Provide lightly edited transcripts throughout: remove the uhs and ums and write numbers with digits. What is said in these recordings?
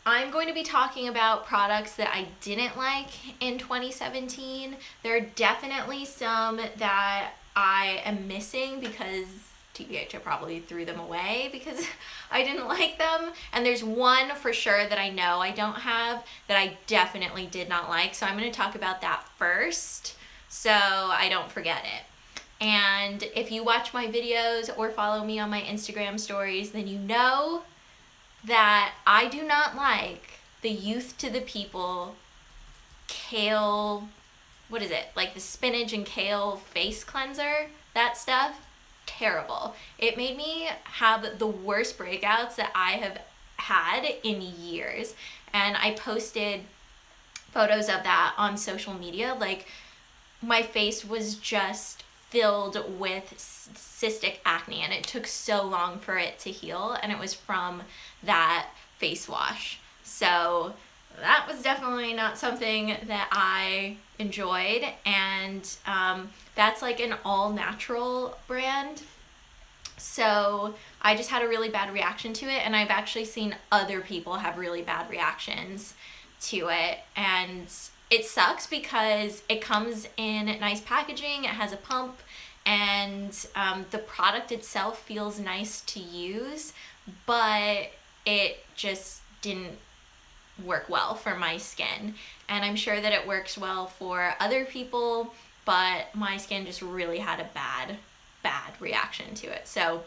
I'm going to be talking about products that I didn't like in 2017. There are definitely some that I am missing because TBH, I probably threw them away because I didn't like them. And there's one for sure that I know I don't have that I definitely did not like. So I'm going to talk about that first so I don't forget it. And if you watch my videos or follow me on my Instagram stories, then you know that I do not like the Youth to the People kale, what is it? Like the spinach and kale face cleanser, that stuff. Terrible. It made me have the worst breakouts that I have had in years. And I posted photos of that on social media. Like, my face was just filled with cystic acne, and it took so long for it to heal, and it was from that face wash. So that was definitely not something that I enjoyed, and that's like an all-natural brand. So I just had a really bad reaction to it, and I've actually seen other people have really bad reactions to it, and it sucks because it comes in nice packaging, it has a pump, and the product itself feels nice to use, but it just didn't work well for my skin. And I'm sure that it works well for other people, but my skin just really had a bad reaction to it. So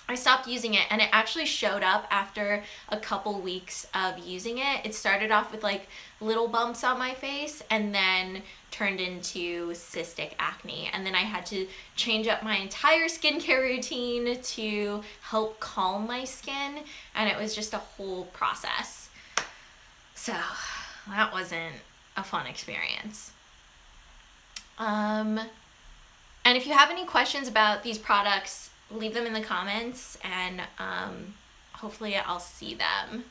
I stopped using it, and it actually showed up after a couple weeks of using it. It started off with like little bumps on my face and then turned into cystic acne. And then I had to change up my entire skincare routine to help calm my skin, and it was just a whole process. So that wasn't a fun experience. And if you have any questions about these products, leave them in the comments, and hopefully I'll see them.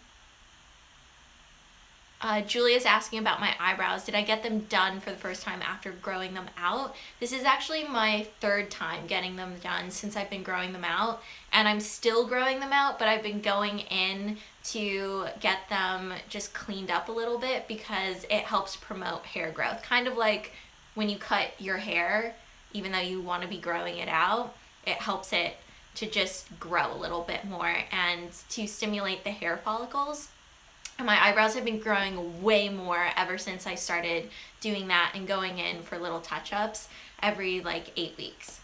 Julia's asking about my eyebrows. Did I get them done for the first time after growing them out? This is actually my third time getting them done since I've been growing them out, and I'm still growing them out, but I've been going in to get them just cleaned up a little bit because it helps promote hair growth. Kind of like when you cut your hair, even though you want to be growing it out, it helps it to just grow a little bit more and to stimulate the hair follicles. And my eyebrows have been growing way more ever since I started doing that and going in for little touch-ups every like 8 weeks.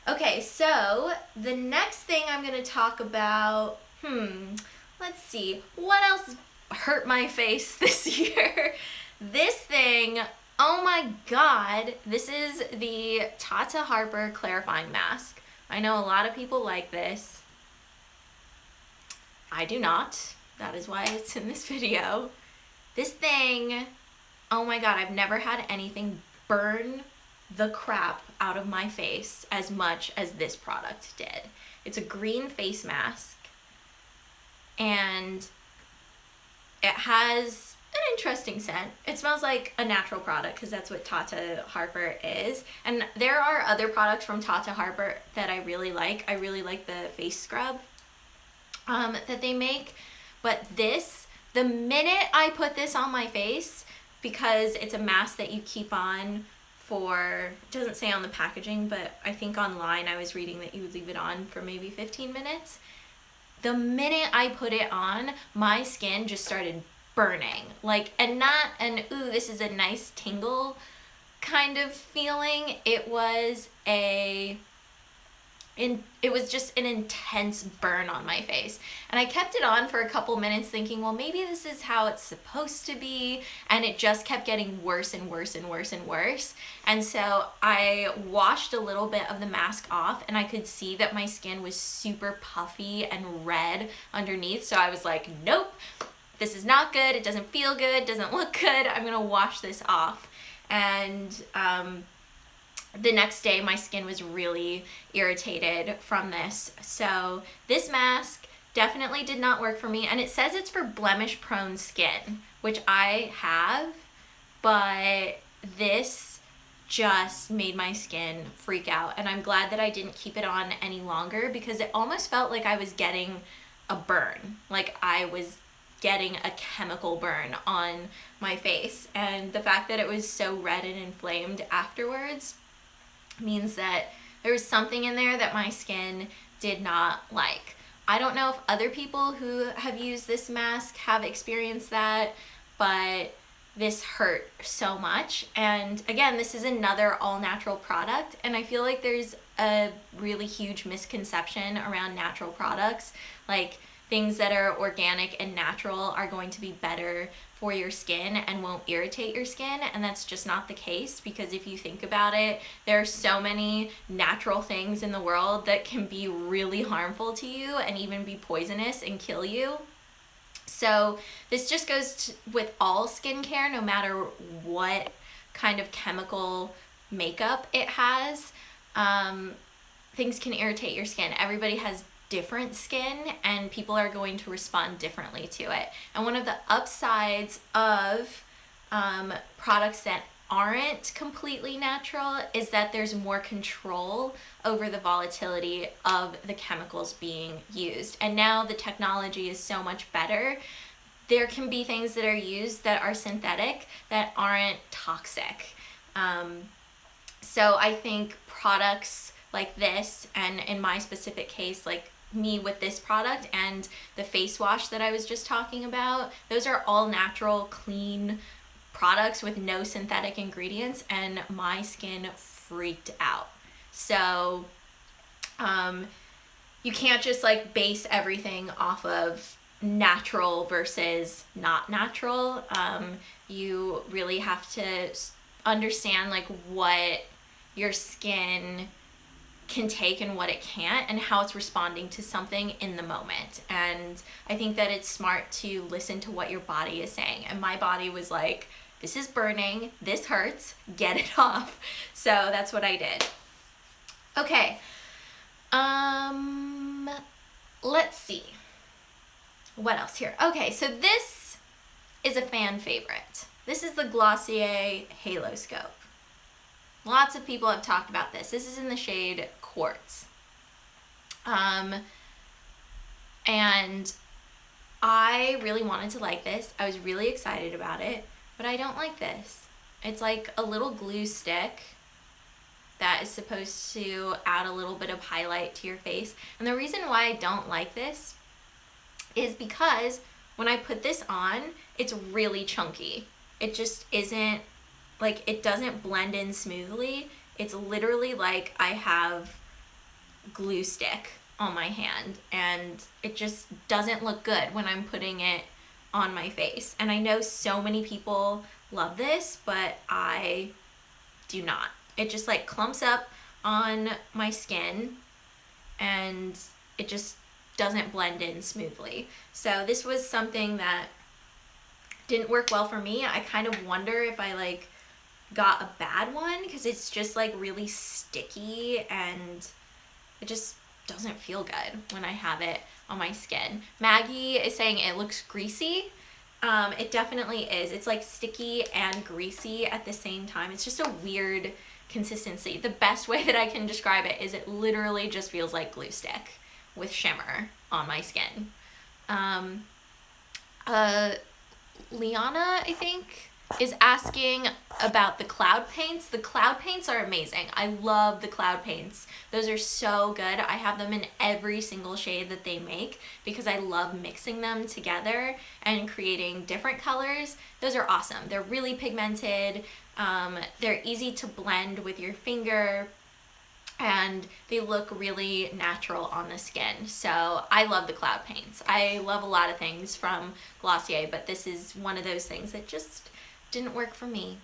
Okay, so the next thing I'm going to talk about, let's see, what else hurt my face this year? This thing, oh my god, this is the Tata Harper Clarifying Mask. I know a lot of people like this. I do not. That is why it's in this video. This thing, oh my god, I've never had anything burn the crap out of my face as much as this product did. It's a green face mask, and it has an interesting scent. It smells like a natural product because that's what Tata Harper is. And there are other products from Tata Harper that I really like. I really like the face scrub that they make. But this, the minute I put this on my face, because it's a mask that you keep on for, it doesn't say on the packaging, but I think online I was reading that you would leave it on for maybe 15 minutes. The minute I put it on, my skin just started burning. Like, and not an, ooh, this is a nice tingle kind of feeling. It was just an intense burn on my face. And I kept it on for a couple minutes thinking, well, maybe this is how it's supposed to be. And it just kept getting worse and worse and worse and worse. And so I washed a little bit of the mask off, and I could see that my skin was super puffy and red underneath. So I was like, nope, this is not good. It doesn't feel good. Doesn't look good. I'm going to wash this off. And the next day my skin was really irritated from this. So this mask definitely did not work for me, and it says it's for blemish prone skin, which I have, but this just made my skin freak out, and I'm glad that I didn't keep it on any longer because it almost felt like I was getting a burn, like I was getting a chemical burn on my face. And the fact that it was so red and inflamed afterwards means that there was something in there that my skin did not like. I don't know if other people who have used this mask have experienced that, but this hurt so much. And again, this is another all-natural product, and I feel like there's a really huge misconception around natural products. Like, things that are organic and natural are going to be better for your skin and won't irritate your skin, and that's just not the case, because if you think about it, there are so many natural things in the world that can be really harmful to you and even be poisonous and kill you. So this just goes with all skincare, no matter what kind of chemical makeup it has. Things can irritate your skin. Everybody has different skin, and people are going to respond differently to it. And one of the upsides of products that aren't completely natural is that there's more control over the volatility of the chemicals being used. And now the technology is so much better. There can be things that are used that are synthetic that aren't toxic. So I think products like this, and in my specific case, like me with this product and the face wash that I was just talking about, those are all natural, clean products with no synthetic ingredients, and my skin freaked out. So you can't just like base everything off of natural versus not natural. You really have to understand like what your skin can take and what it can't, and how it's responding to something in the moment. And I think that it's smart to listen to what your body is saying. And my body was like, this is burning, this hurts, get it off. So that's what I did. Okay, let's see. What else here? Okay, so this is a fan favorite. This is the Glossier Halo Scope. Lots of people have talked about this. This is in the shade Quartz. And I really wanted to like this. I was really excited about it, but I don't like this. It's like a little glue stick that is supposed to add a little bit of highlight to your face. And the reason why I don't like this is because when I put this on, it's really chunky. It just isn't, like, it doesn't blend in smoothly. It's literally like I have glue stick on my hand, and it just doesn't look good when I'm putting it on my face. And I know so many people love this, but I do not. It just like clumps up on my skin, and it just doesn't blend in smoothly. So this was something that didn't work well for me. I kind of wonder if I like got a bad one, because it's just like really sticky and it just doesn't feel good when I have it on my skin. Maggie is saying it looks greasy. It definitely is. It's like sticky and greasy at the same time. It's just a weird consistency. The best way that I can describe it is it literally just feels like glue stick with shimmer on my skin. Liana, I think, is asking about the cloud paints. The cloud paints are amazing. I love the cloud paints. Those are so good. I have them in every single shade that they make because I love mixing them together and creating different colors. Those are awesome. They're really pigmented. They're easy to blend with your finger, and they look really natural on the skin. So I love the cloud paints. I love a lot of things from Glossier, but this is one of those things that just didn't work for me.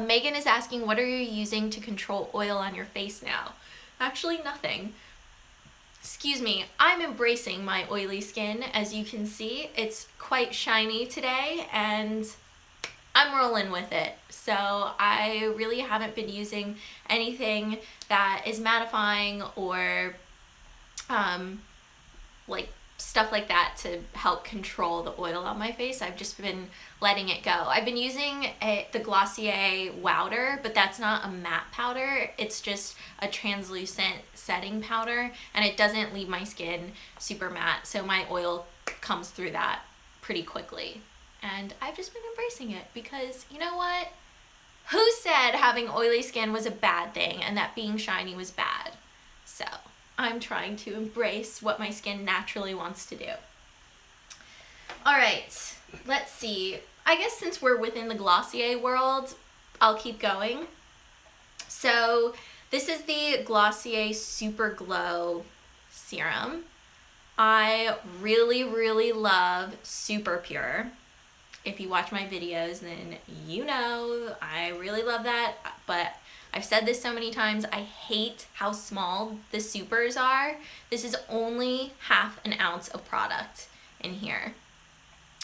Megan is asking, what are you using to control oil on your face now? Actually, nothing. Excuse me, I'm embracing my oily skin. As you can see, it's quite shiny today, and I'm rolling with it. So I really haven't been using anything that is mattifying or like stuff like that to help control the oil on my face. I've just been letting it go. I've been using the Glossier Wowder, but that's not a matte powder. It's just a translucent setting powder, and it doesn't leave my skin super matte, so my oil comes through that pretty quickly. And I've just been embracing it because, you know what? Who said having oily skin was a bad thing and that being shiny was bad? So I'm trying to embrace what my skin naturally wants to do. All right, let's see. I guess since we're within the Glossier world, I'll keep going. So this is the Glossier Super Glow Serum. I really, really love Super Pure. If you watch my videos, then you know I really love that, but I've said this so many times, I hate how small the supers are. This is only half an ounce of product in here.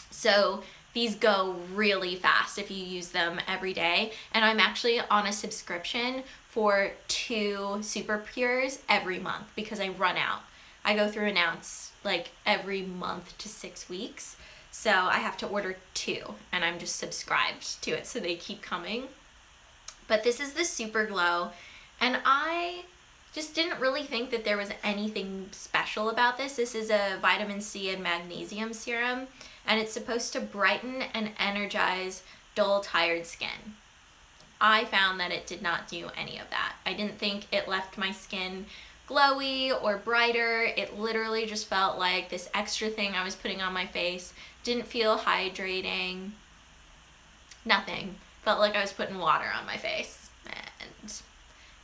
So these go really fast if you use them every day. And I'm actually on a subscription for 2 Super Pures every month because I run out. I go through an ounce like every month to 6 weeks. So I have to order 2 and I'm just subscribed to it so they keep coming. But this is the Super Glow, and I just didn't really think that there was anything special about this. This is a vitamin C and magnesium serum, and it's supposed to brighten and energize dull, tired skin. I found that it did not do any of that. I didn't think it left my skin glowy or brighter. It literally just felt like this extra thing I was putting on my face. Didn't feel hydrating. Nothing. Felt like I was putting water on my face and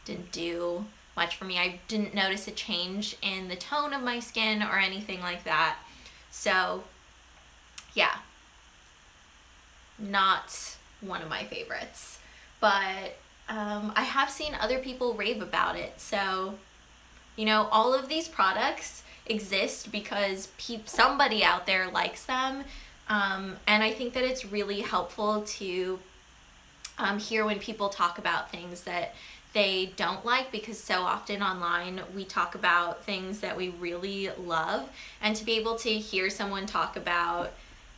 didn't do much for me. I didn't notice a change in the tone of my skin or anything like that. So yeah, not one of my favorites, but I have seen other people rave about it. So, you know, all of these products exist because somebody out there likes them. And I think that it's really helpful to hear when people talk about things that they don't like, because so often online we talk about things that we really love, and to be able to hear someone talk about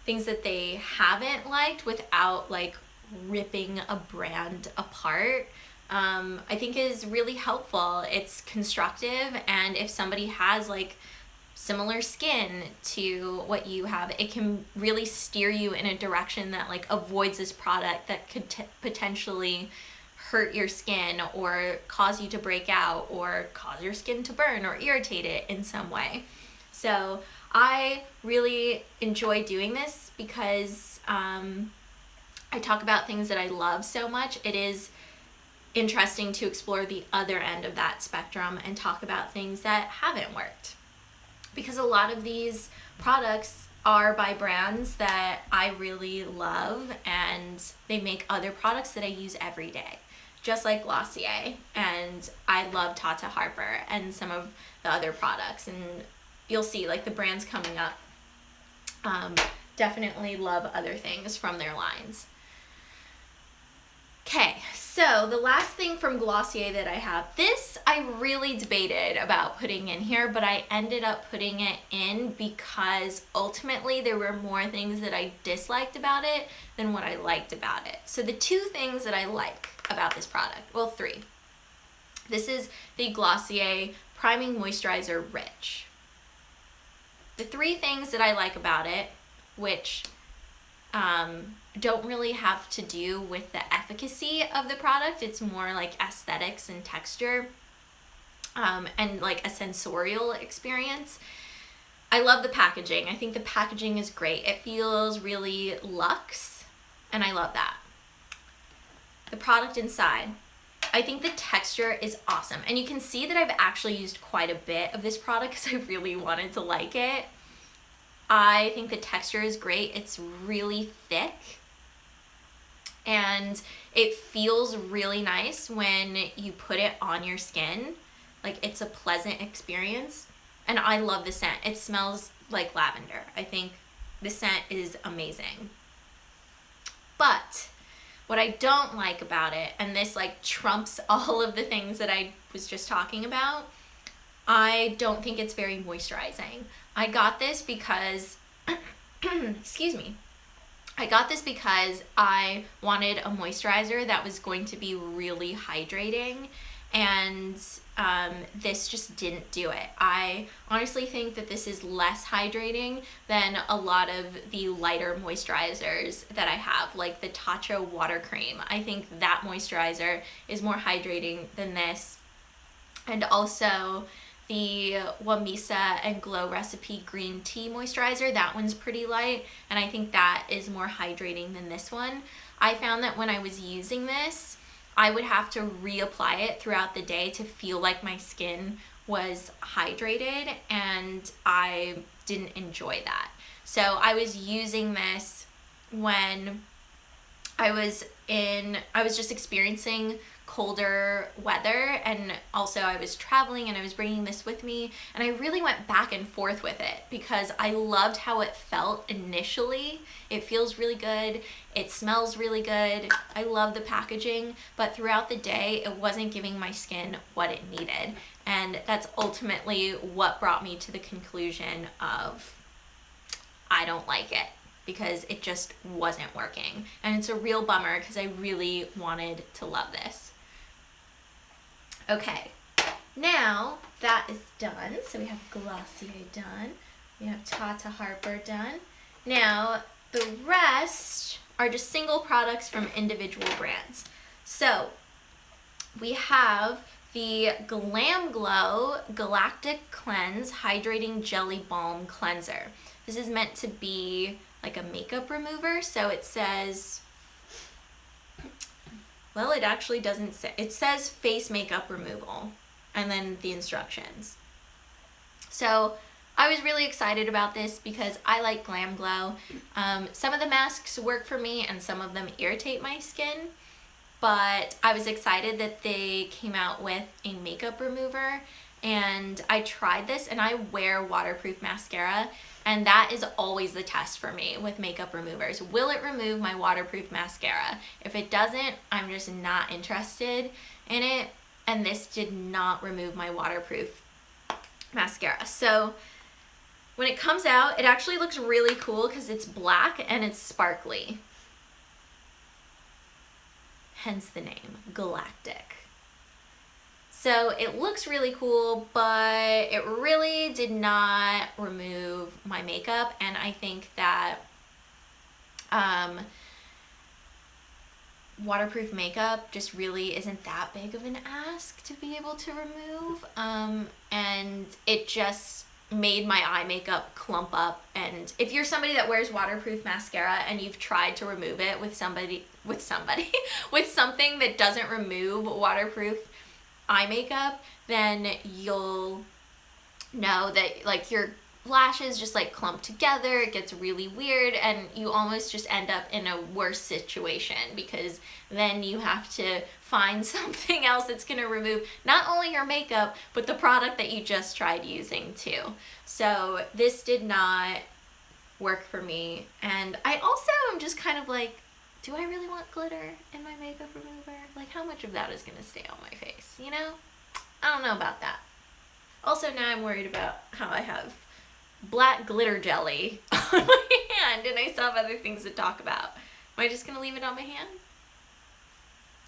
things that they haven't liked without like ripping a brand apart, I think is really helpful. It's constructive, and if somebody has like similar skin to what you have, it can really steer you in a direction that like avoids this product that could potentially hurt your skin or cause you to break out or cause your skin to burn or irritate it in some way. So I really enjoy doing this because I talk about things that I love so much. It is interesting to explore the other end of that spectrum and talk about things that haven't worked. Because a lot of these products are by brands that I really love, and they make other products that I use every day, just like Glossier, and I love Tata, Harper, and some of the other products, and you'll see like the brands coming up. Definitely love other things from their lines. Okay, so the last thing from Glossier that I have, this I really debated about putting in here, but I ended up putting it in because ultimately there were more things that I disliked about it than what I liked about it. So the 2 things that I like about this product, well, 3. This is the Glossier Priming Moisturizer Rich. The 3 things that I like about it, which don't really have to do with the efficacy of the product. It's more like aesthetics and texture, and like a sensorial experience. I love the packaging. I think the packaging is great. It feels really luxe, and I love that. The product inside, I think the texture is awesome. And you can see that I've actually used quite a bit of this product because I really wanted to like it. I think the texture is great. It's really thick, and it feels really nice when you put it on your skin. Like, it's a pleasant experience, and I love the scent. It smells like lavender. I think the scent is amazing. But what I don't like about it, and this like trumps all of the things that I was just talking about, I don't think it's very moisturizing. I got this because, excuse me, I got this because I wanted a moisturizer that was going to be really hydrating, and this just didn't do it. I honestly think that this is less hydrating than a lot of the lighter moisturizers that I have, like the Tata water cream. I think that moisturizer is more hydrating than this. And also the Wamisa and Glow Recipe Green Tea Moisturizer, that one's pretty light, and I think that is more hydrating than this one. I found that when I was using this, I would have to reapply it throughout the day to feel like my skin was hydrated, and I didn't enjoy that. So I was using this when I was just experiencing colder weather, and also I was traveling and I was bringing this with me, and I really went back and forth with it because I loved how it felt initially. It feels really good, it smells really good, I love the packaging, but throughout the day it wasn't giving my skin what it needed, and that's ultimately what brought me to the conclusion of I don't like it, because it just wasn't working. And it's a real bummer because I really wanted to love this. Okay, now that is done. So we have Glossier done. We have Tata Harper done. Now the rest are just single products from individual brands. So we have the Glam Glow Galactic Cleanse Hydrating Jelly Balm Cleanser. This is meant to be like a makeup remover, so it says, well, it actually doesn't say, it says face makeup removal, and then the instructions. So I was really excited about this because I like Glam Glow. Some of the masks work for me and some of them irritate my skin, but I was excited that they came out with a makeup remover, and I tried this, and I wear waterproof mascara, and that is always the test for me with makeup removers. Will it remove my waterproof mascara? If it doesn't, I'm just not interested in it, and this did not remove my waterproof mascara. So when it comes out, it actually looks really cool because it's black and it's sparkly. Hence the name, Galactic. So it looks really cool, but it really did not remove my makeup, and I think that waterproof makeup just really isn't that big of an ask to be able to remove, and it just made my eye makeup clump up. And if you're somebody that wears waterproof mascara and you've tried to remove it with something that doesn't remove waterproof eye makeup, then you'll know that like your lashes just like clump together, it gets really weird, and you almost just end up in a worse situation because then you have to find something else that's going to remove not only your makeup but the product that you just tried using too. So this did not work for me, and I also am just kind of like, do I really want glitter in my makeup remover? Like, how much of that is going to stay on my face, you know? I don't know about that. Also, now I'm worried about how I have black glitter jelly on my hand, and I still have other things to talk about. Am I just going to leave it on my hand?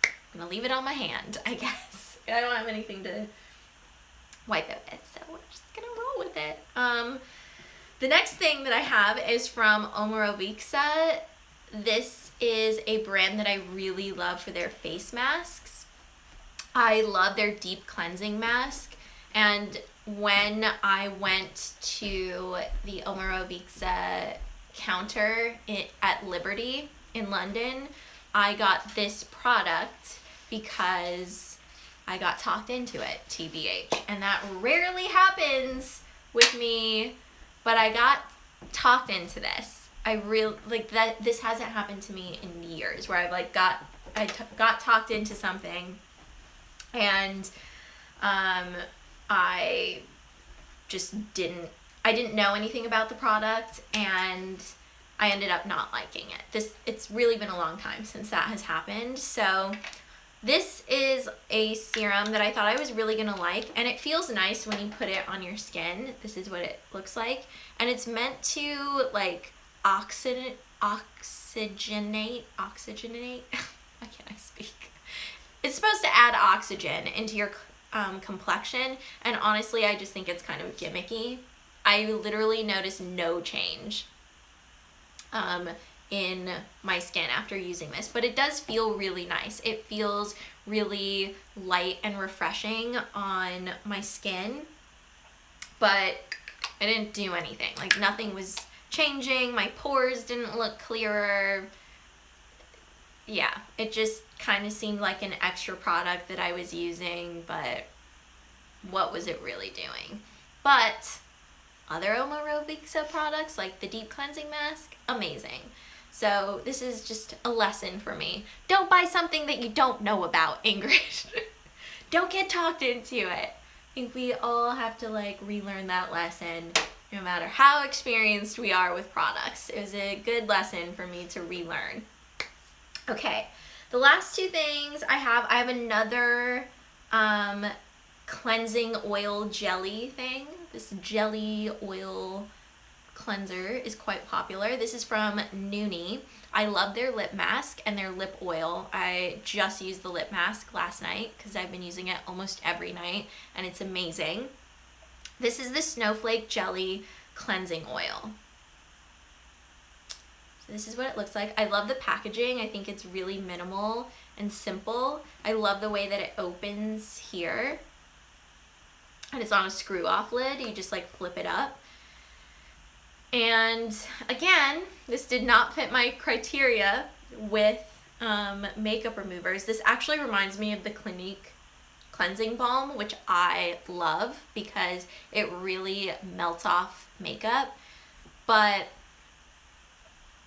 I'm going to leave it on my hand, I guess. I don't have anything to wipe it with, so we're just going to roll with it. The next thing that I have is from Omorovicza. This is a brand that I really love for their face masks. I love their deep cleansing mask, and when I went to the Omorovicza counter at Liberty in London, I got this product because I got talked into it, TBH, and that rarely happens with me, but I got talked into this. I really like that. This hasn't happened to me in years, where I've like got talked into something, and I just didn't know anything about the product, and I ended up not liking it. It's really been a long time since that has happened. So this is a serum that I thought I was really gonna like, and it feels nice when you put it on your skin. This is what it looks like, and it's meant to like oxygenate. Why can't I speak? It's supposed to add oxygen into your complexion, and honestly I just think it's kind of gimmicky. I literally noticed no change in my skin after using this, but it does feel really nice. It feels really light and refreshing on my skin, but I didn't do anything. Like, nothing was changing. My pores didn't look clearer. Yeah, it just kind of seemed like an extra product that I was using, but what was it really doing? But other Omorovicza products, like the Deep Cleansing Mask, amazing. So this is just a lesson for me. Don't buy something that you don't know about, Ingrid. Don't get talked into it. I think we all have to like relearn that lesson, no matter how experienced we are with products. It was a good lesson for me to relearn. Okay, the last two things I have another cleansing oil jelly thing. This jelly oil cleanser is quite popular. This is from Noonie. I love their lip mask and their lip oil. I just used the lip mask last night because I've been using it almost every night, and it's amazing. This is the Snowflake Jelly Cleansing Oil. So this is what it looks like. I love the packaging. I think it's really minimal and simple. I love the way that it opens here. And it's on a screw off lid. You just like flip it up. And again, this did not fit my criteria with makeup removers. This actually reminds me of the Clinique cleansing balm, which I love because it really melts off makeup, but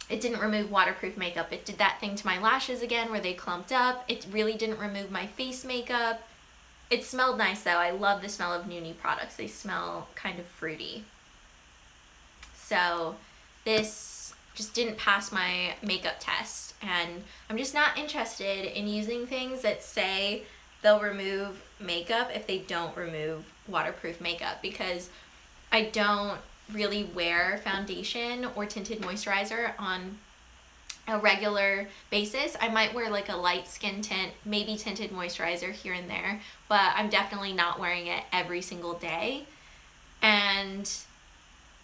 it didn't remove waterproof makeup. It did that thing to my lashes again where they clumped up. It really didn't remove my face makeup. It smelled nice though. I love the smell of Noonie products. They smell kind of fruity. So this just didn't pass my makeup test, and I'm just not interested in using things that say they'll remove makeup if they don't remove waterproof makeup, because I don't really wear foundation or tinted moisturizer on a regular basis. I might wear like a light skin tint, maybe tinted moisturizer here and there, but I'm definitely not wearing it every single day. And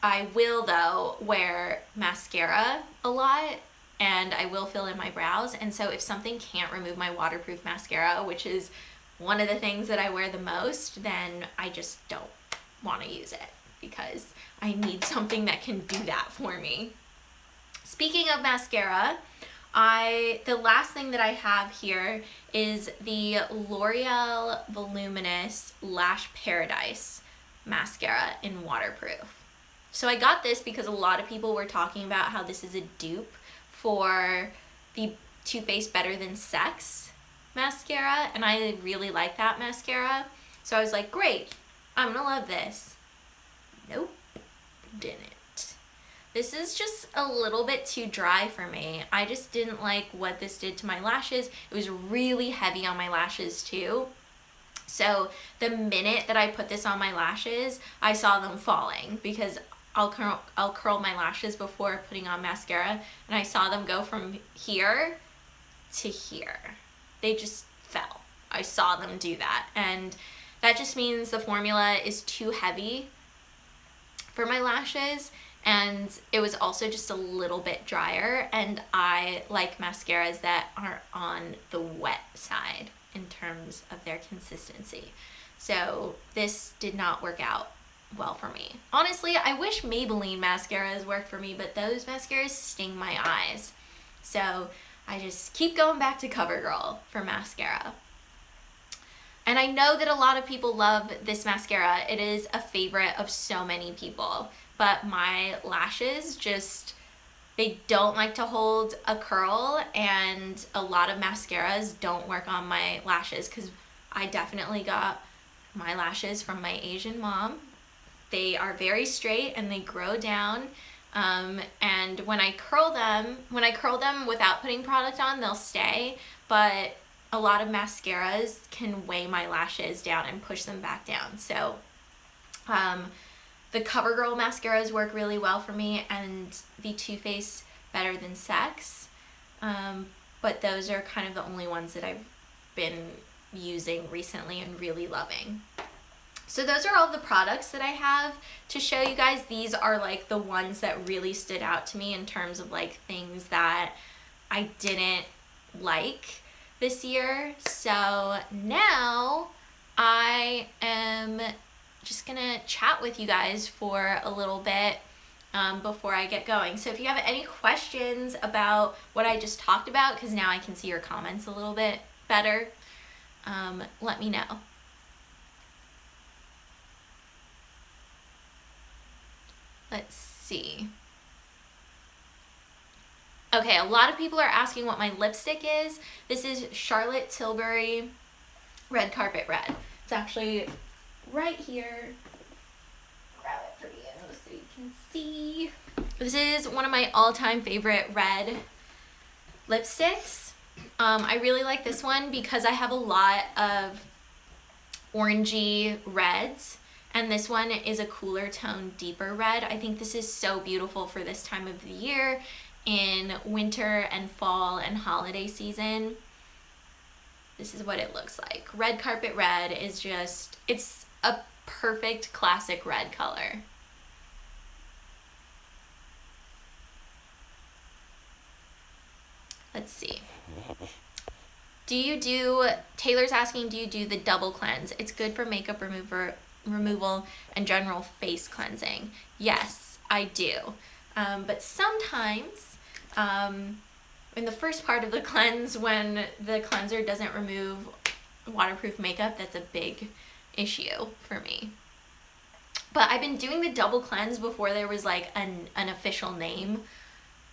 I will though wear mascara a lot, and I will fill in my brows. And so if something can't remove my waterproof mascara, which is one of the things that I wear the most, then I just don't want to use it because I need something that can do that for me. Speaking of mascara, the last thing that I have here is the L'Oreal Voluminous Lash Paradise mascara in waterproof. So I got this because a lot of people were talking about how this is a dupe for the Too Faced Better Than Sex mascara, and I really like that mascara. So I was like, great, I'm gonna love this. Nope, didn't. This is just a little bit too dry for me. I just didn't like what this did to my lashes. It was really heavy on my lashes too. So the minute that I put this on my lashes, I saw them falling because I'll curl my lashes before putting on mascara, and I saw them go from here to here. They just fell. I saw them do that, and that just means the formula is too heavy for my lashes, and it was also just a little bit drier, and I like mascaras that are on the wet side in terms of their consistency. So this did not work out well for me. Honestly, I wish Maybelline mascaras worked for me, but those mascaras sting my eyes. So I just keep going back to CoverGirl for mascara. And I know that a lot of people love this mascara. It is a favorite of so many people, but my lashes just, they don't like to hold a curl, and a lot of mascaras don't work on my lashes because I definitely got my lashes from my Asian mom. They are very straight and they grow down, and when I curl them without putting product on, they'll stay, but a lot of mascaras can weigh my lashes down and push them back down. So the CoverGirl mascaras work really well for me, and the Too Faced Better Than Sex, but those are kind of the only ones that I've been using recently and really loving. So those are all the products that I have to show you guys. These are like the ones that really stood out to me in terms of like things that I didn't like this year. So now I am just gonna chat with you guys for a little bit before I get going. So if you have any questions about what I just talked about, because now I can see your comments a little bit better, let me know. Let's see. Okay, a lot of people are asking what my lipstick is. This is Charlotte Tilbury Red Carpet Red. It's actually right here. Grab it for you so you can see. This is one of my all-time favorite red lipsticks. I really like this one because I have a lot of orangey reds, and this one is a cooler tone, deeper red. I think this is so beautiful for this time of the year in winter and fall and holiday season. This is what it looks like. Red Carpet Red is just, it's a perfect classic red color. Let's see. Taylor's asking, do you do the double cleanse? It's good for makeup removal and general face cleansing. Yes, I do. But sometimes, in the first part of the cleanse, when the cleanser doesn't remove waterproof makeup, that's a big issue for me. But I've been doing the double cleanse before there was like an official name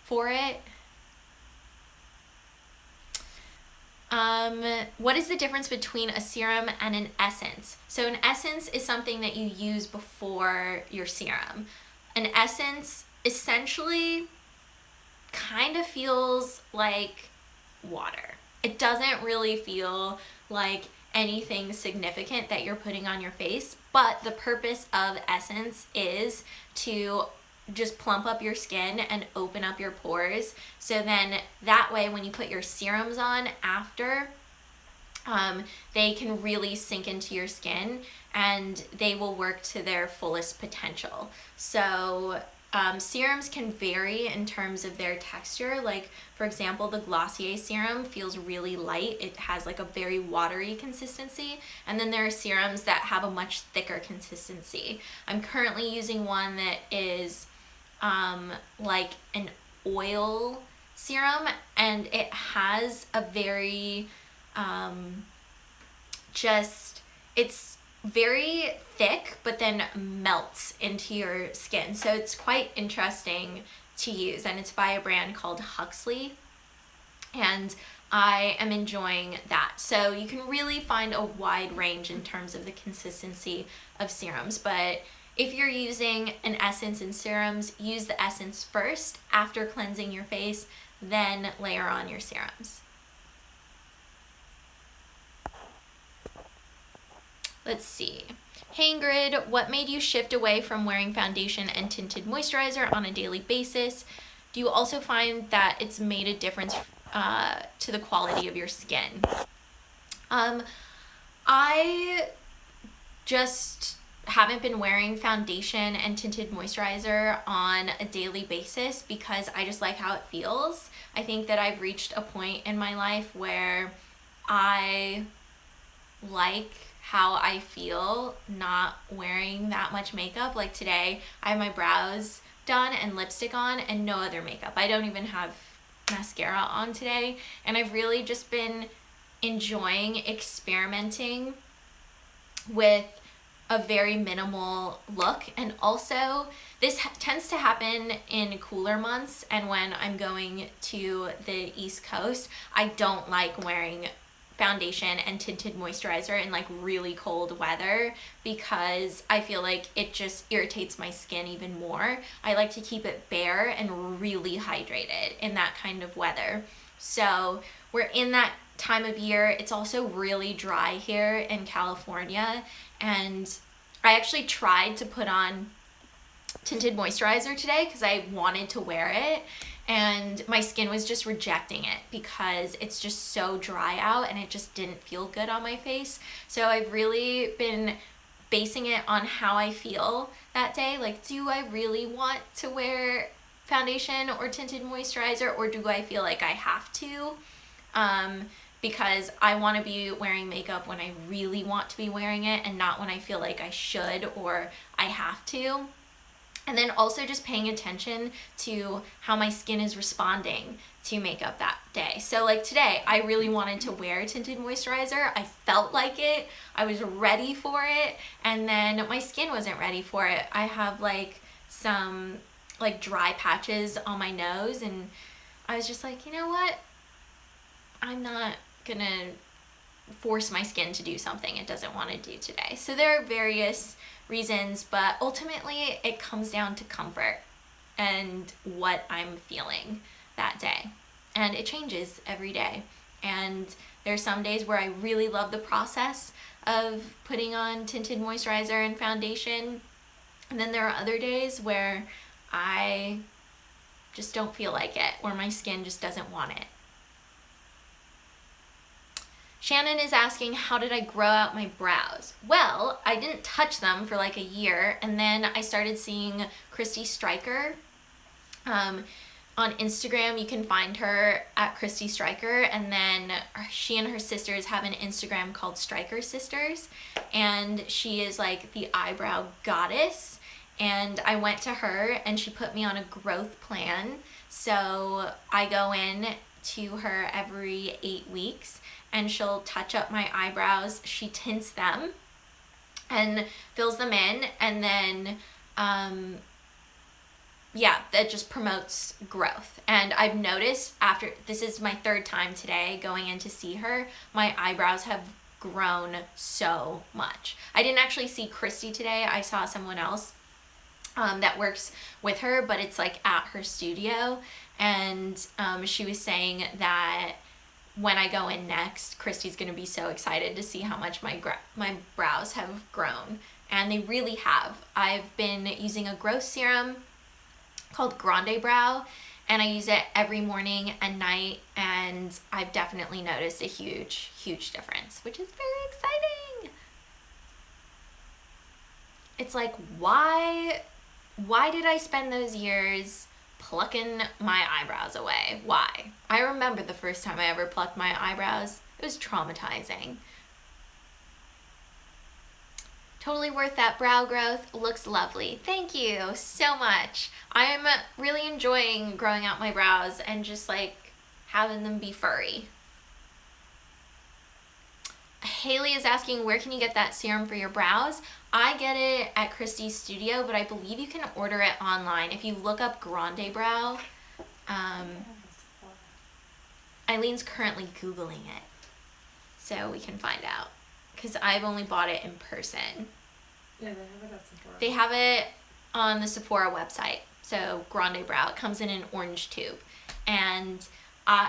for it. What is the difference between a serum and an essence? So an essence is something that you use before your serum. An essence essentially kind of feels like water. It doesn't really feel like anything significant that you're putting on your face, but the purpose of essence is to just plump up your skin and open up your pores, so then that way when you put your serums on after, they can really sink into your skin and they will work to their fullest potential. So serums can vary in terms of their texture. Like for example, the Glossier serum feels really light. It has like a very watery consistency. And then there are serums that have a much thicker consistency. I'm currently using one that is like an oil serum, and it has a very it's very thick but then melts into your skin, so it's quite interesting to use, and it's by a brand called Huxley, and I am enjoying that. So you can really find a wide range in terms of the consistency of serums, but if you're using an essence and serums, use the essence first after cleansing your face, then layer on your serums. Let's see. Hey Ingrid, what made you shift away from wearing foundation and tinted moisturizer on a daily basis? Do you also find that it's made a difference to the quality of your skin? I just haven't been wearing foundation and tinted moisturizer on a daily basis because I just like how it feels. I think that I've reached a point in my life where I like how I feel not wearing that much makeup. Like today, I have my brows done and lipstick on and no other makeup. I don't even have mascara on today, and I've really just been enjoying experimenting with a very minimal look. And also this tends to happen in cooler months, and when I'm going to the East Coast, I don't like wearing foundation and tinted moisturizer in like really cold weather because I feel like it just irritates my skin even more. I like to keep it bare and really hydrated in that kind of weather. So we're in that time of year. It's also really dry here in California, and I actually tried to put on tinted moisturizer today because I wanted to wear it, and my skin was just rejecting it because it's just so dry out and it just didn't feel good on my face. So I've really been basing it on how I feel that day. Like, do I really want to wear foundation or tinted moisturizer, or do I feel like I have to? Because I want to be wearing makeup when I really want to be wearing it and not when I feel like I should or I have to. And then also just paying attention to how my skin is responding to makeup that day. So like today, I really wanted to wear tinted moisturizer. I felt like it. I was ready for it. And then my skin wasn't ready for it. I have like some like dry patches on my nose, and I was just like, you know what? I'm not gonna force my skin to do something it doesn't want to do today. So there are various reasons, but ultimately it comes down to comfort and what I'm feeling that day. And it changes every day. And there's some days where I really love the process of putting on tinted moisturizer and foundation. And then there are other days where I just don't feel like it, or my skin just doesn't want it. Shannon is asking, how did I grow out my brows? Well, I didn't touch them for like a year, and then I started seeing Christy Stryker. On Instagram, you can find her at Christy Stryker, and then she and her sisters have an Instagram called Stryker Sisters, and she is like the eyebrow goddess. And I went to her and she put me on a growth plan. So I go in to her every 8 weeks and she'll touch up my eyebrows. She tints them and fills them in, and then that just promotes growth. And I've noticed after, this is my third time today going in to see her, my eyebrows have grown so much. I didn't actually see Christy today. I saw someone else that works with her, but it's like at her studio. And she was saying that when I go in next, Christy's gonna be so excited to see how much my brows have grown. And they really have. I've been using a growth serum called Grande Brow, and I use it every morning and night, and I've definitely noticed a huge, huge difference, which is very exciting. It's like, why did I spend those years plucking my eyebrows away? Why? I remember the first time I ever plucked my eyebrows. It was traumatizing. Totally worth that brow growth. Looks lovely. Thank you so much. I'm really enjoying growing out my brows and just like having them be furry. Haley is asking, where can you get that serum for your brows? I get it at Christy's studio, but I believe you can order it online. If you look up Grande Brow, Eileen's currently Googling it, so we can find out, because I've only bought it in person. Yeah, they have it at Sephora. They have it on the Sephora website, so Grande Brow. It comes in an orange tube, and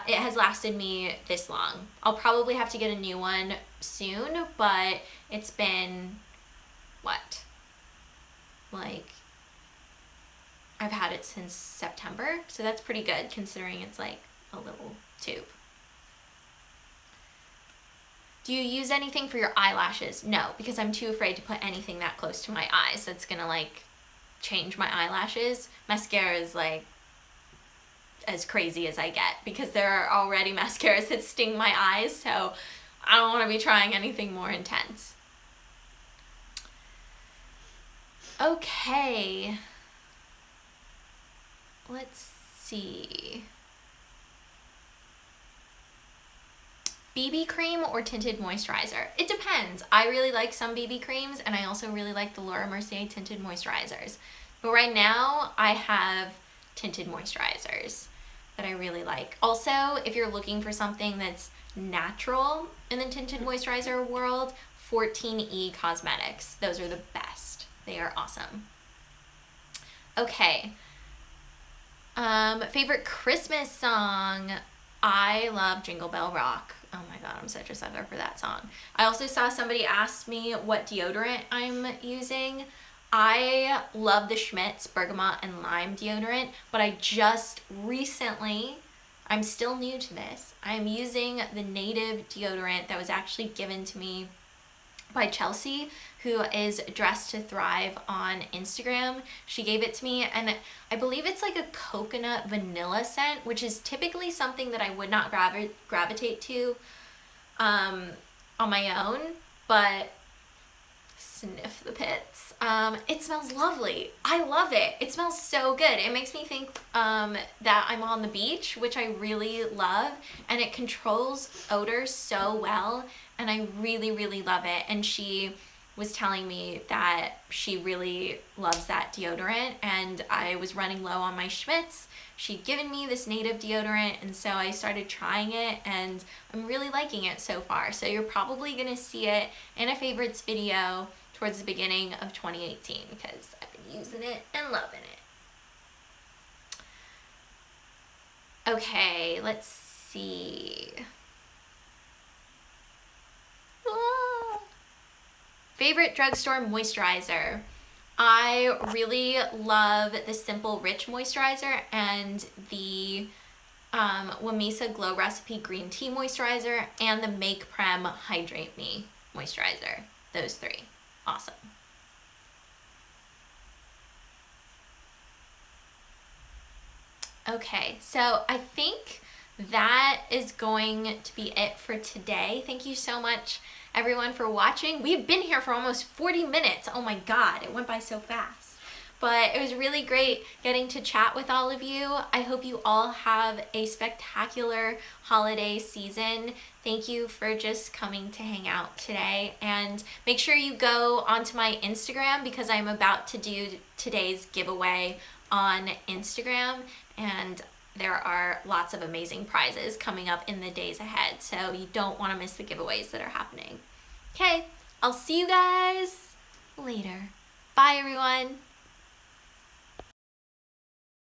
it has lasted me this long. I'll probably have to get a new one soon, but it's been, what? Like, I've had it since September, so that's pretty good considering it's like a little tube. Do you use anything for your eyelashes? No, because I'm too afraid to put anything that close to my eyes that's gonna like change my eyelashes. Mascara is like as crazy as I get, because there are already mascaras that sting my eyes, so I don't want to be trying anything more intense. Okay, let's see. BB cream or tinted moisturizer? It depends. I really like some BB creams, and I also really like the Laura Mercier tinted moisturizers. But right now, I have tinted moisturizers that I really like. Also, if you're looking for something that's natural in the tinted moisturizer world, 14E Cosmetics. Those are the best. They are awesome. Okay. Favorite Christmas song? I love Jingle Bell Rock. Oh my god, I'm such a sucker for that song. I also saw somebody ask me what deodorant I'm using. I love the Schmidt's Bergamot and Lime deodorant, but I just recently, I'm still new to this, I'm using the native deodorant that was actually given to me by Chelsea, who is Dressed to Thrive on Instagram. She gave it to me, and I believe it's like a coconut vanilla scent, which is typically something that I would not gravitate to on my own, but sniff the pits. It smells lovely. I love it. It smells so good. It makes me think that I'm on the beach, which I really love, and it controls odor so well, and I really, really love it. And she was telling me that she really loves that deodorant, and I was running low on my Schmidt's. She'd given me this native deodorant, and so I started trying it, and I'm really liking it so far. So you're probably gonna see it in a favorites video towards the beginning of 2018 because I've been using it and loving it. Okay, let's see. Favorite drugstore moisturizer. I really love the Simple Rich moisturizer and the Wamisa Glow Recipe Green Tea moisturizer and the Make Prem Hydrate Me moisturizer. Those three. Awesome. Okay, so I think that is going to be it for today. Thank you so much, everyone, for watching. We've been here for almost 40 minutes. Oh my God, it went by so fast. But it was really great getting to chat with all of you. I hope you all have a spectacular holiday season. Thank you for just coming to hang out today. And make sure you go onto my Instagram because I'm about to do today's giveaway on Instagram. And there are lots of amazing prizes coming up in the days ahead. So you don't want to miss the giveaways that are happening. Okay, I'll see you guys later. Bye, everyone.